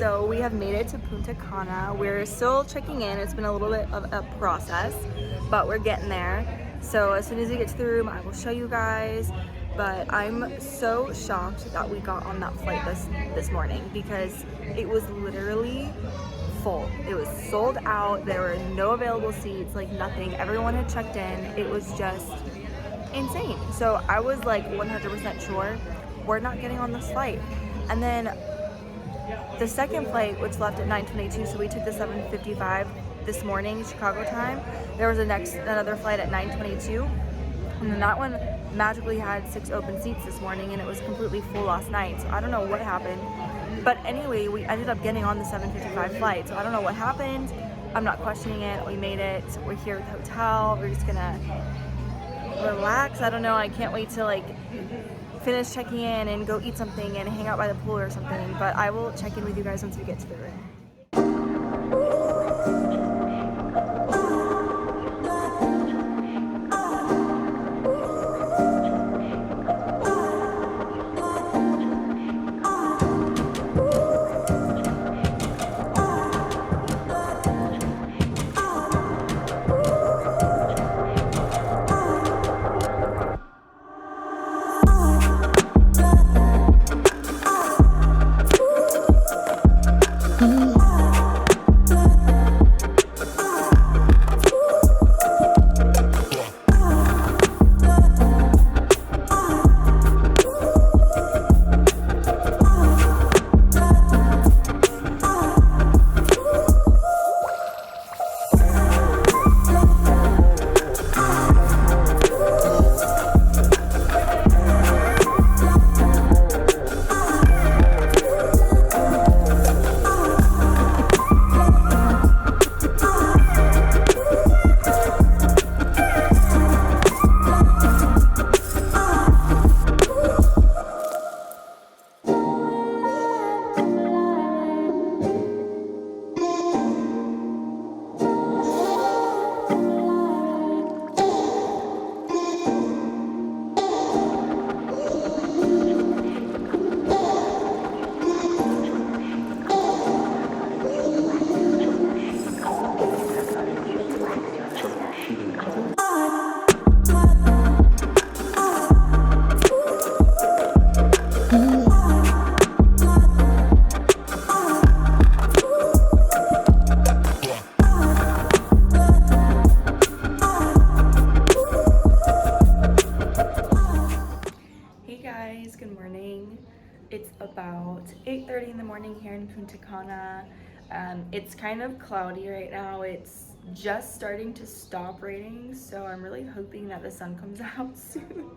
So we have made it to Punta Cana. We're still checking in. It's been a little bit of a process, but we're getting there. So as soon as we get to the room, I will show you guys. But I'm so shocked that we got on that flight this morning because it was literally full. It was sold out. There were no available seats, like nothing. Everyone had checked in. It was just insane. So I was like 100% sure we're not getting on this flight. And then the second flight, which left at 9:22, so we took the 7:55 this morning, Chicago time. There was another flight at 9:22, and then that one magically had 6 open seats this morning, and it was completely full last night. So I don't know what happened. But anyway, we ended up getting on the 7:55 flight. So I don't know what happened. I'm not questioning it. We made it. We're here at the hotel. We're just gonna relax. I don't know. I can't wait to like finish checking in and go eat something and hang out by the pool or something. But I will check in with you guys once we get to the room. Good morning. It's about 8:30 in the morning here in Punta Cana. It's kind of cloudy right now. It's just starting to stop raining, so I'm really hoping that the sun comes out soon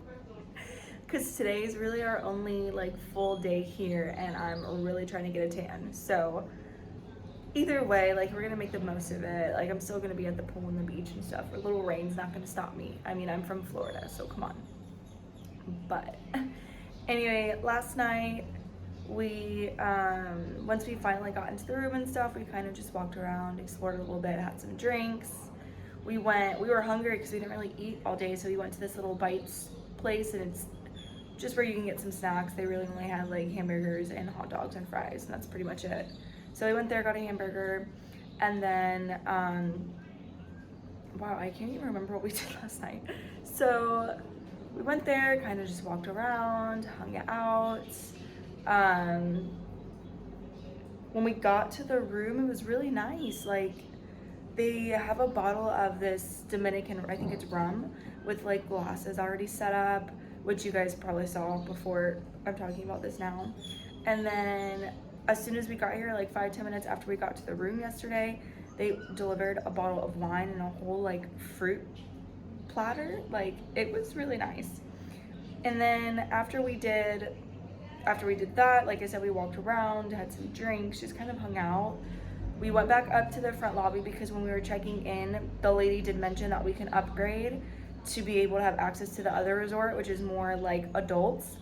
because today is really our only like full day here, and I'm really trying to get a tan. So either way, like we're gonna make the most of it. Like I'm still gonna be at the pool and the beach and stuff. A little rain's not gonna stop me. I mean, I'm from Florida, so come on. But anyway, last night we once we finally got into the room and stuff, we kind of just walked around, explored a little bit, had some drinks. We were hungry because we didn't really eat all day, so we went to this little Bites place, and it's just where you can get some snacks. They really only had like hamburgers and hot dogs and fries, and that's pretty much it. So we went there, got a hamburger, and then wow, I can't even remember what we did last night. So we went there, kind of just walked around, hung out. When we got to the room, it was really nice. Like they have a bottle of this Dominican, I think it's rum, with like glasses already set up, which you guys probably saw before. I'm talking about this now. And then as soon as we got here, like 5-10 minutes after we got to the room yesterday, they delivered a bottle of wine and a whole like fruit platter. Like it was really nice. And then after we did that, like I said, we walked around, had some drinks, just kind of hung out. We went back up to the front lobby because when we were checking in, the lady did mention that we can upgrade to be able to have access to the other resort, which is more like adults,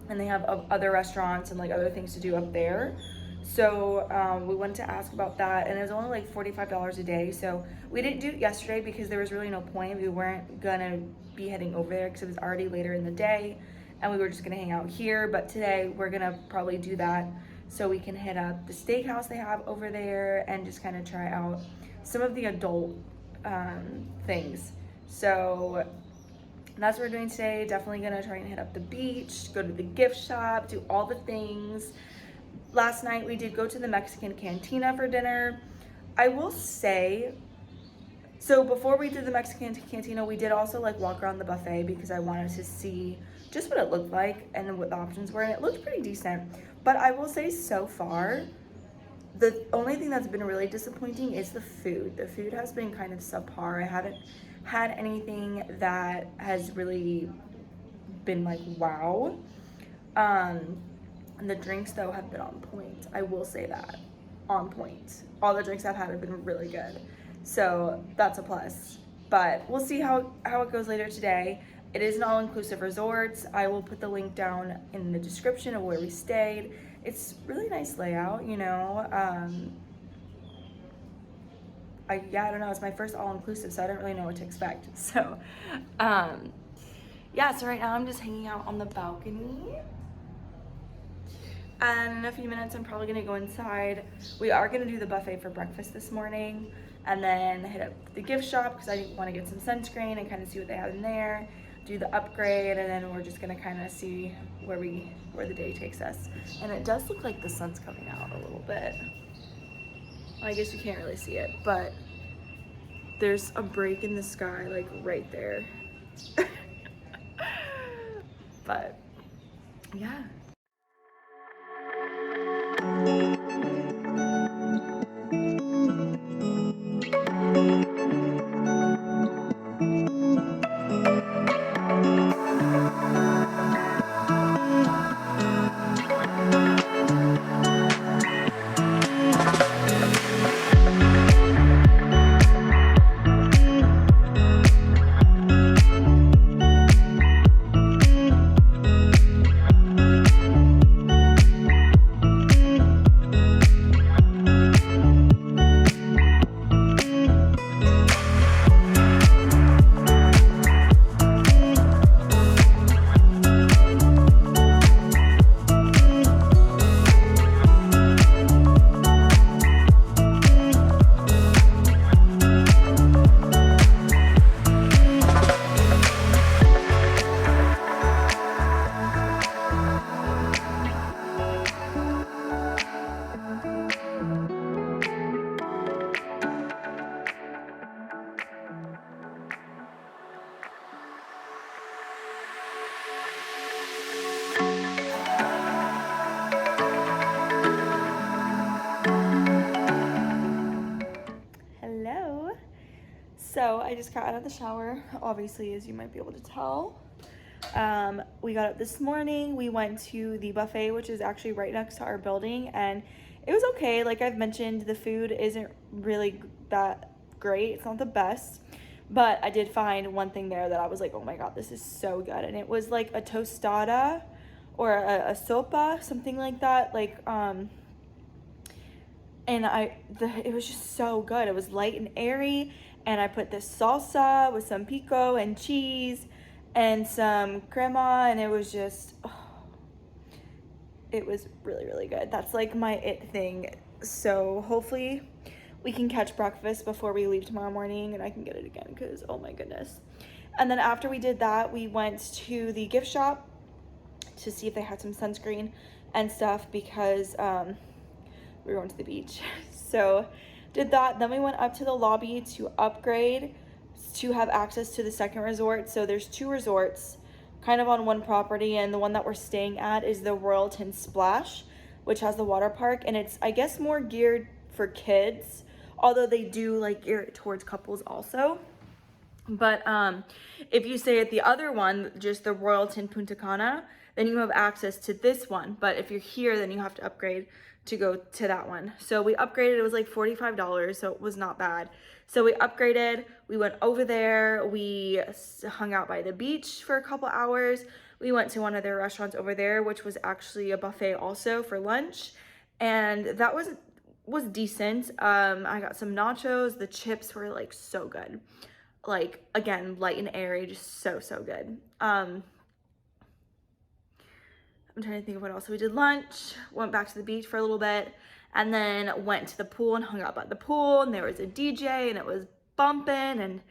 and they have other restaurants and like other things to do up there. So we went to ask about that, and it was only like $45 a day. So we didn't do it yesterday because there was really no point. We weren't gonna be heading over there because it was already later in the day, and we were just gonna hang out here. But today we're gonna probably do that so we can hit up the steakhouse they have over there and just kind of try out some of the adult things. So that's what we're doing today. Definitely gonna try and hit up the beach, go to the gift shop, do all the things. Last night we did go to the Mexican cantina for dinner. I will say, so before we did the Mexican cantina, we did also like walk around the buffet because I wanted to see just what it looked like and what the options were, and it looked pretty decent. But I will say so far, the only thing that's been really disappointing is the food. The food has been kind of subpar. I haven't had anything that has really been like wow. And the drinks though have been on point. I will say that, on point. All the drinks I've had have been really good. So that's a plus. But we'll see how it goes later today. It is an all-inclusive resort. I will put the link down in the description of where we stayed. It's really nice layout, you know. I don't know. It's my first all-inclusive, so I don't really know what to expect. So, yeah. So right now I'm just hanging out on the balcony. And in a few minutes, I'm probably gonna go inside. We are gonna do the buffet for breakfast this morning, and then hit up the gift shop because I want to get some sunscreen and kind of see what they have in there. Do the upgrade, and then we're just gonna kind of see where the day takes us. And it does look like the sun's coming out a little bit. I guess you can't really see it, but there's a break in the sky like right there. But yeah. Hello. So I just got out of the shower, obviously, as you might be able to tell. We got up this morning. We went to the buffet, which is actually right next to our building, and it was okay. Like I've mentioned, the food isn't really that great. It's not the best, but I did find one thing there that I was like, oh my god, this is so good. And it was like a tostada or a sopa, something like that. Like and it was just so good. It was light and airy, and I put this salsa with some pico and cheese and some crema, and it was just, it was really, really good. That's like my it thing. So hopefully we can catch breakfast before we leave tomorrow morning, and I can get it again because, oh my goodness. And then after we did that, we went to the gift shop to see if they had some sunscreen and stuff because we were going to the beach. So did that. Then we went up to the lobby to upgrade to have access to the second resort. So there's two resorts kind of on one property, and the one that we're staying at is the Royalton Splash, which has the water park, and it's, I guess, more geared for kids, although they do like gear it towards couples also. But if you stay at the other one, just the Royalton Punta Cana, then you have access to this one. But if you're here, then you have to upgrade to go to that one. So we upgraded. It was like $45, so it was not bad. So we upgraded. We went over there. We hung out by the beach for a couple hours. We went to one of their restaurants over there, which was actually a buffet also for lunch, and that was decent. I got some nachos. The chips were like so good. Like, again, light and airy, just so good. I'm I'm trying to think of what else. So we did lunch, went back to the beach for a little bit, and then went to the pool and hung out by the pool, and there was a DJ and it was bumping and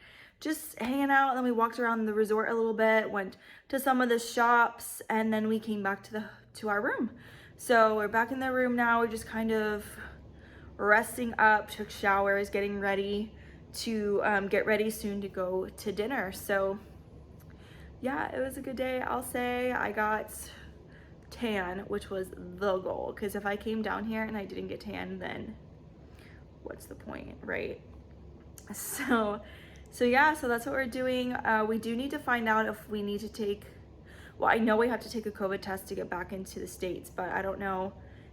just hanging out. And then we walked around the resort a little bit, went to some of the shops, and then we came back to our room. So we're back in the room now. We're just kind of resting up, took showers, getting ready to get ready soon to go to dinner. So yeah, it was a good day. I'll say I got tan, which was the goal, because if I came down here and I didn't get tan, then what's the point, right? So yeah, so that's what we're doing. We do need to find out if we need to take, well, I know we have to take a COVID test to get back into the States, but I don't know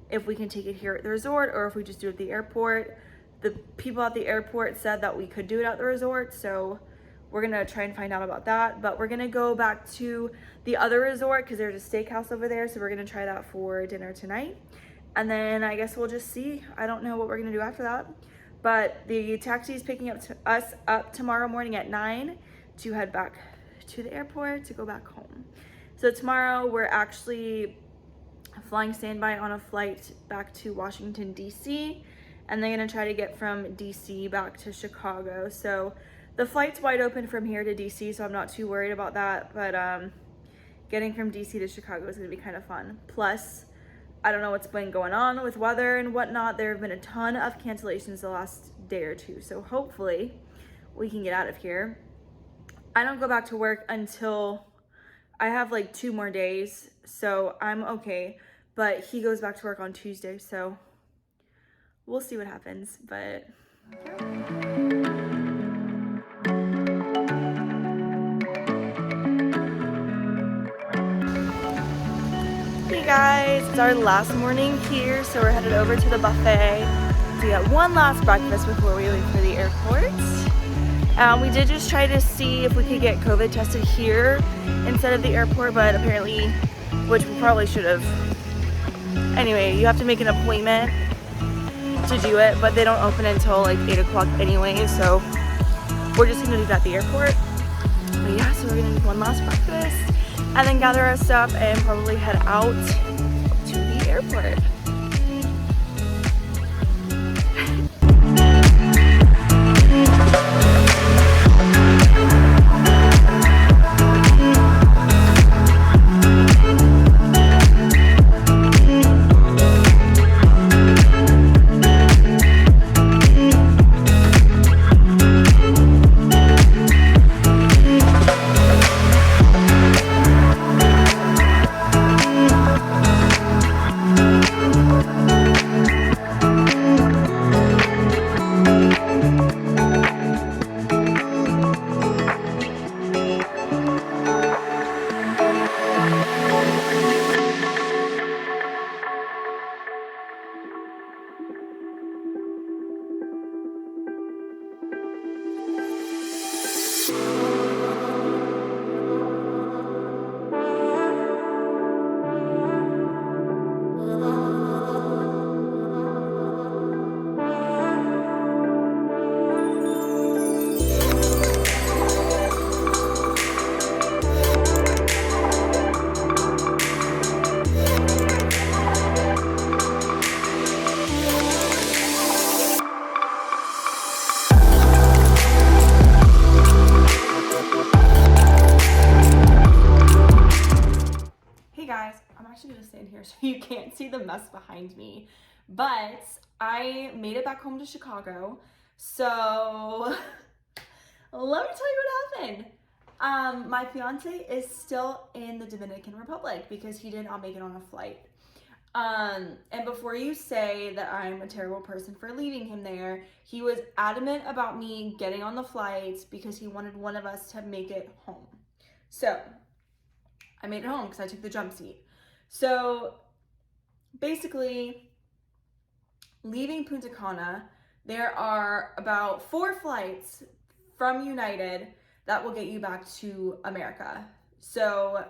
if we can take it here at the resort or if we just do it at the airport. The people at the airport said that we could do it at the resort, so we're gonna try and find out about that. But we're gonna go back to the other resort because there's a steakhouse over there, so we're gonna try that for dinner tonight. And then I guess we'll just see. I don't know what we're gonna do after that. But the taxi is picking us up tomorrow morning at 9 to head back to the airport to go back home. So tomorrow we're actually flying standby on a flight back to Washington, D.C. And they're gonna try to get from D.C. back to Chicago. So the flight's wide open from here to D.C., so I'm not too worried about that. But getting from D.C. to Chicago is gonna be kind of fun. Plus, I don't know what's been going on with weather and whatnot. There have been a ton of cancellations the last day or two. So hopefully we can get out of here. I don't go back to work until I have like 2 more days, so I'm okay. But he goes back to work on Tuesday, so we'll see what happens. But hey guys, it's our last morning here, so we're headed over to the buffet to get one last breakfast before we leave for the airport. We did just try to see if we could get COVID tested here instead of the airport, but apparently, which we probably should have. Anyway, you have to make an appointment to do it, but they don't open until like 8 o'clock anyway, so we're just gonna do that at the airport. But yeah, so we're gonna do one last breakfast and then gather our stuff and probably head out to the airport. So you can't see the mess behind me, but I made it back home to Chicago. So let me tell you what happened. My fiance is still in the Dominican Republic because he did not make it on a flight. And before you say that I'm a terrible person for leaving him there, he was adamant about me getting on the flight because he wanted one of us to make it home. So I made it home because I took the jump seat. So basically, leaving Punta Cana, there are about 4 flights from United that will get you back to America. So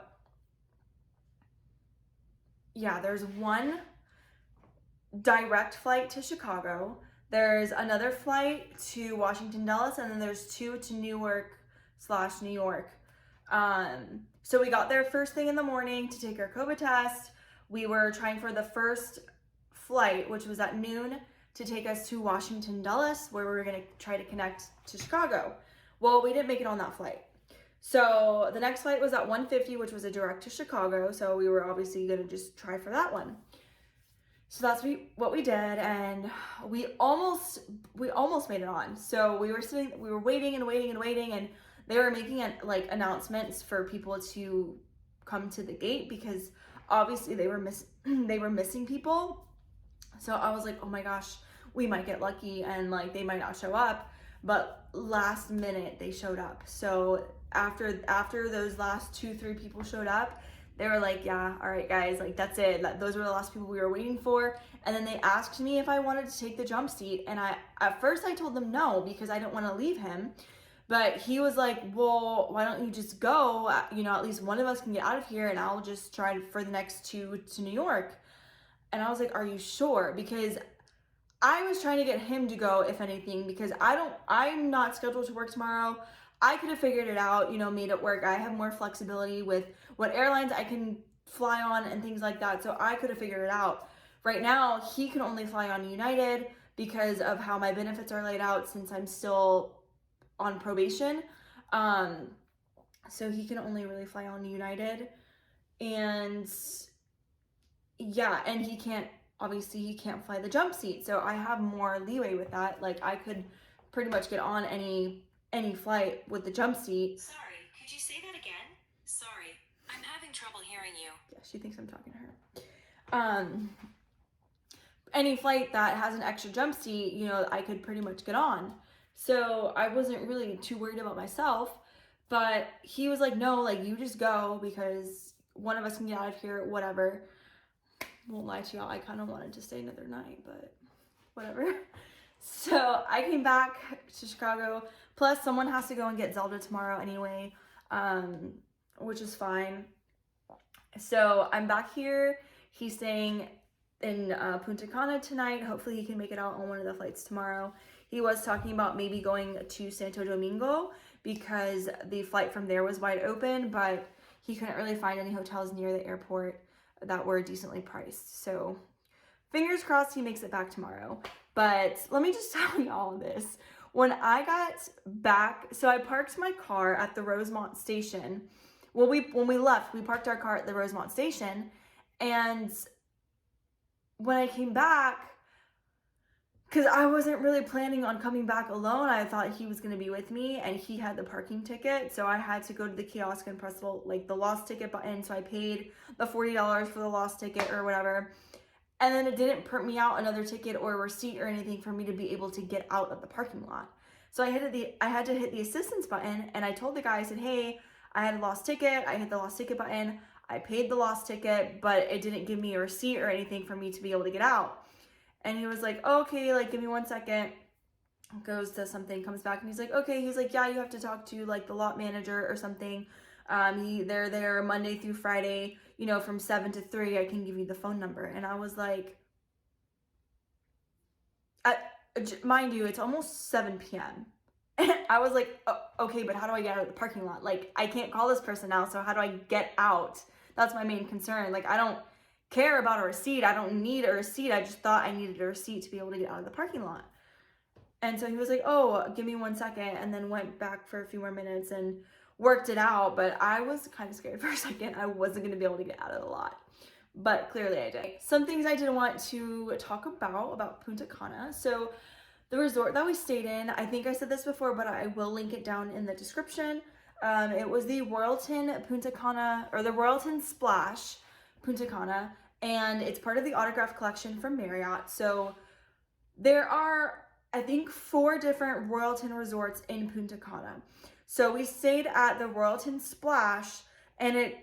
yeah, there's one direct flight to Chicago. There's another flight to Washington, Dulles, and then there's 2 to Newark/New York. So we got there first thing in the morning to take our COVID test. we were trying for the first flight, which was at noon, to take us to Washington Dulles, where we were going to try to connect to Chicago. Well, we didn't make it on that flight. So the next flight was at 1:50, which was a direct to Chicago. So we were obviously going to just try for that one. So that's what we did, and we almost made it on. So we were waiting, and they were making like announcements for people to come to the gate, because obviously they were missing people. So I was like, oh my gosh, we might get lucky and like they might not show up. But last minute they showed up. So after those last 2-3 people showed up, they were like, yeah, all right guys, like that's it. Those were the last people we were waiting for. And then they asked me if I wanted to take the jump seat. And at first I told them no, because I didn't want to leave him. But he was like, well, why don't you just go? You know, at least one of us can get out of here and I'll just try for the next 2 to New York. And I was like, are you sure? Because I was trying to get him to go, if anything, because I'm not scheduled to work tomorrow. I could have figured it out, you know, made it work. I have more flexibility with what airlines I can fly on and things like that. So I could have figured it out. Right now, he can only fly on United because of how my benefits are laid out, since I'm still on probation. So he can only really fly on United. And yeah, and he can't fly the jump seat. So I have more leeway with that. Like I could pretty much get on any flight with the jump seat. Sorry, could you say that again? Sorry, I'm having trouble hearing you. Yeah, she thinks I'm talking to her. Any flight that has an extra jump seat, you know, I could pretty much get on. So I wasn't really too worried about myself, but he was like, no, like you just go, because one of us can get out of here, whatever. Won't lie to y'all, I kind of wanted to stay another night, but whatever. So I came back to Chicago. Plus, someone has to go and get Zelda tomorrow anyway, which is fine. So I'm back here. He's staying in Punta Cana tonight. Hopefully he can make it out on one of the flights tomorrow. He was talking about maybe going to Santo Domingo, because the flight from there was wide open, but he couldn't really find any hotels near the airport that were decently priced. So fingers crossed he makes it back tomorrow. But let me just tell you all this. When I got back, so I parked my car at the Rosemont station. Well, when we left, we parked our car at the Rosemont station. And when I came back, because I wasn't really planning on coming back alone, I thought he was going to be with me, and he had the parking ticket. So I had to go to the kiosk and press the lost ticket button. So I paid the $40 for the lost ticket or whatever. And then it didn't print me out another ticket or a receipt or anything for me to be able to get out of the parking lot. So I had to hit the assistance button, and I told the guy, I said, hey, I had a lost ticket. I hit the lost ticket button. I paid the lost ticket, but it didn't give me a receipt or anything for me to be able to get out. And he was like, oh, okay, like give me 1 second. Goes to something, comes back, and he's like, okay. He's like, yeah, you have to talk to like the lot manager or something. They're there Monday through Friday, you know, from 7 to 3. I can give you the phone number. And I was like, mind you, it's almost 7 p.m. I was like, oh, okay, but how do I get out of the parking lot? Like, I can't call this person now, so how do I get out? That's my main concern. Like, I don't care about a receipt. I don't need a receipt. I just thought I needed a receipt to be able to get out of the parking lot. And so he was like, oh, give me 1 second, and then went back for a few more minutes and worked it out. But I was kind of scared for a second. I wasn't going to be able to get out of the lot. But clearly I did. Some things I did want to talk about Punta Cana. So the resort that we stayed in, I think I said this before, but I will link it down in the description. It was the Royalton Punta Cana, or the Royalton Splash Punta Cana, and it's part of the Autograph Collection from Marriott. So there are, I think, 4 different Royalton resorts in Punta Cana. So we stayed at the Royalton Splash, and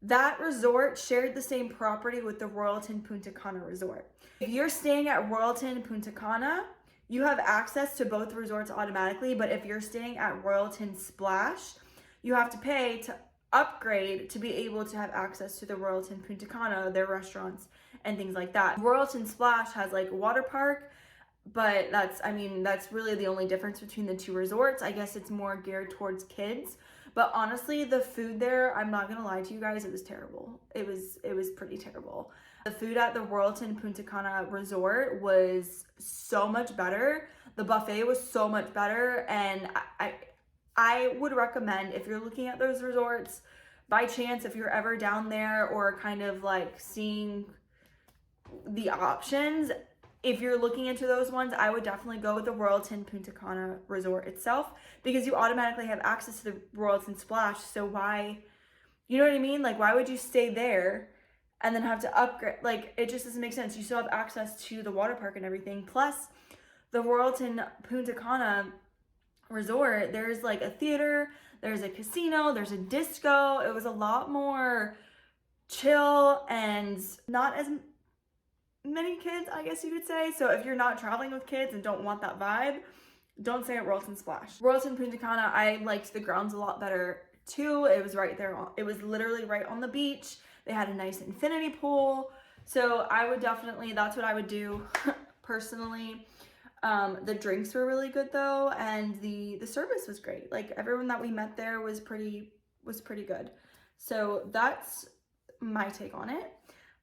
that resort shared the same property with the Royalton Punta Cana resort. If you're staying at Royalton Punta Cana, you have access to both resorts automatically, but if you're staying at Royalton Splash, you have to pay to upgrade to be able to have access to the Royalton Punta Cana, their restaurants and things like that. Royalton Splash has like a water park, but that's really the only difference between the 2 resorts. I guess it's more geared towards kids, But honestly, the food there, I'm not gonna lie to you guys, it was terrible. It was pretty terrible. The food at the Royalton Punta Cana resort was so much better. The buffet was so much better, and I would recommend, if you're looking at those resorts, by chance, if you're ever down there or kind of like seeing the options, if you're looking into those ones, I would definitely go with the Royalton Punta Cana resort itself, because you automatically have access to the Royalton Splash. So why, you know what I mean? Like, why would you stay there and then have to upgrade? Like, it just doesn't make sense. You still have access to the water park and everything. Plus, the Royalton Punta Cana resort, there's like a theater, there's a casino, there's a disco. It was a lot more chill and not as many kids, I guess you could say. So if you're not traveling with kids and don't want that vibe, don't stay at Royalton Splash. Royalton Punta Cana, I liked the grounds a lot better too. It was right there, it was literally right on the beach. They had a nice infinity pool. So I would definitely, that's what I would do personally. The drinks were really good though, and the service was great. Like, everyone that we met there was pretty good. So that's my take on it.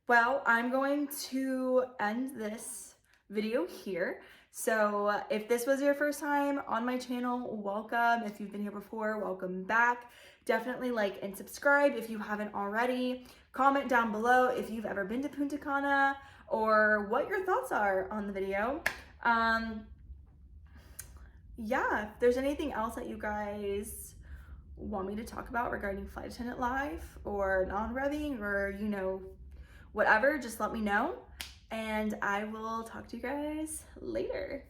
Well, I'm going to end this video here. So if this was your first time on my channel, welcome. If you've been here before, welcome back. Definitely like and subscribe if you haven't already. Comment down below if you've ever been to Punta Cana or what your thoughts are on the video. Yeah, if there's anything else that you guys want me to talk about regarding flight attendant life or non-revving, or, you know, whatever, just let me know, and I will talk to you guys later.